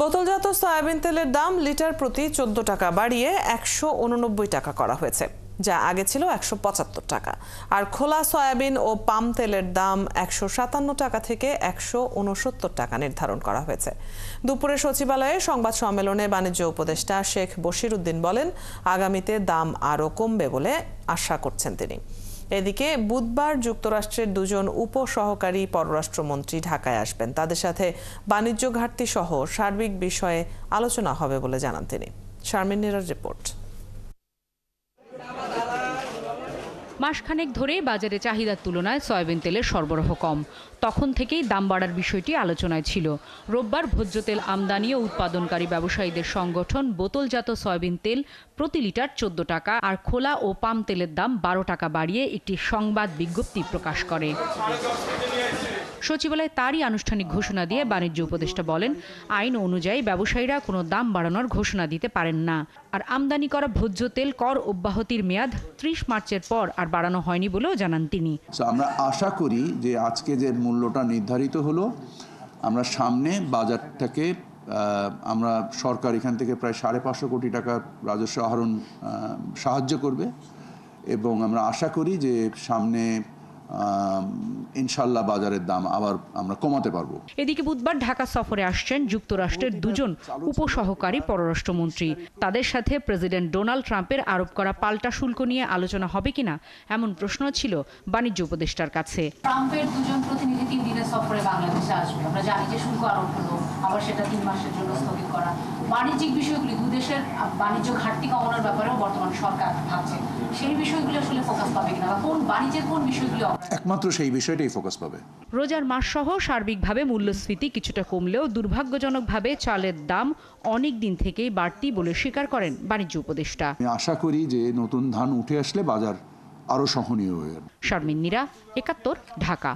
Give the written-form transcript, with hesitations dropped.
বোতলজাত সয়াবিন তেলের দাম লিটার প্রতি 14 টাকা বাড়িয়ে 189 টাকা করা হয়েছে, যা আগে ছিল 175 টাকা। আর খোলা সয়াবিন ও পাম তেলের দাম 157 টাকা থেকে 169 টাকা নির্ধারণ করা হয়েছে। দুপুরে সচিবালয়ে সংবাদ সম্মেলনে বাণিজ্য উপদেষ্টা শেখ বশির উদ্দিন বলেন, আগামীতে দাম আরও কমবে বলে আশা করছেন তিনি। এদিকে বুধবার যুক্তরাষ্ট্রের দুজন উপসহকারী পররাষ্ট্রমন্ত্রী ঢাকায় আসবেন। তাদের সাথে বাণিজ্য ঘাটতি সহ সার্বিক বিষয়ে আলোচনা হবে বলে জানান তিনি। শারমিন নীরার রিপোর্ট। মাসখানেক ধরেই বাজারে চাহিদার তুলনায় সয়াবিন তেলের সরবরাহ কম। তখন থেকেই দাম বাড়ার বিষয়টি আলোচনায় ছিল। রোববার ভোজ্য তেল আমদানি ও উৎপাদনকারী ব্যবসায়ীদের সংগঠন বোতলজাত সয়াবিন তেল প্রতি লিটার 14 টাকা আর খোলা ও পাম তেলের দাম 12 টাকা বাড়িয়ে একটি সংবাদ বিজ্ঞপ্তি প্রকাশ করে। সচিবালয়ে তারই আনুষ্ঠানিক ঘোষণা দিয়ে বাণিজ্য উপদেষ্টা বলেন, আইন অনুযায়ী ব্যবসায়ীরা কোনো দাম বাড়ানোর ঘোষণা দিতে পারেন না। আর আমদানি করা ভোজ্য তেল কর অব্যাহতির মেয়াদ 30 মার্চের পর আর বাড়ানো হয়নি বলেও জানান তিনি। আমরা আশা করি যে আজকে যে মূল্যটা নির্ধারিত হলো, আমরা সামনে বাজারটাকে আমরা সরকার এখান থেকে প্রায় 550 কোটি টাকার রাজস্ব আহরণ সাহায্য করবে এবং আমরা আশা করি যে সামনে ইনশাল্লাহ বাজারের দাম আবার আমরা কমাতে পারবো। এদিকে বুধবার ঢাকা সফরে আসছেন যুক্তরাষ্ট্রের দুজন উপসহকারী পররাষ্ট্রমন্ত্রী। তাদের সাথে প্রেসিডেন্ট ডোনাল্ড ট্রাম্পের আরোপ করা পাল্টা শুল্ক নিয়ে আলোচনা হবে কিনা এমন প্রশ্ন ছিল বাণিজ্য উপদেষ্টার কাছে। ট্রাম্পের দুজন প্রতিনিধি 3 দিনের সফরে বাংলাদেশে আসবে। আমরা জানি যে শুল্ক আরোপ হলো, আবার সেটা 3 মাসের জন্য স্থগিত করা। বাণিজ্যিক বিষয়গুলি, দুদেশের বাণিজ্য ঘাটতি কমানোর ব্যাপারেও বর্তমান সরকার ভাবছে। সেই বিষয়গুলি আসলে ফোকাস পাবে কিনা বা কোন বাণিজ্যের কোন বিষয়গুলি একমাত্র সেই বিষয়টাই ফোকাস পাবে। রোজার মাস সহ সার্বিকভাবে মূল্যস্ফীতি কিছুটা কমলেও দুর্ভাগ্যজনকভাবে চালের দাম অনেক দিন থেকেই বাড়তি বলে স্বীকার করেন বাণিজ্য উপদেষ্টা। আমি আশা করি যে নতুন ধান উঠে আসলে বাজার আরো সহনীয় হয়ে যাবে। শারমিন নীরা, 71, ঢাকা।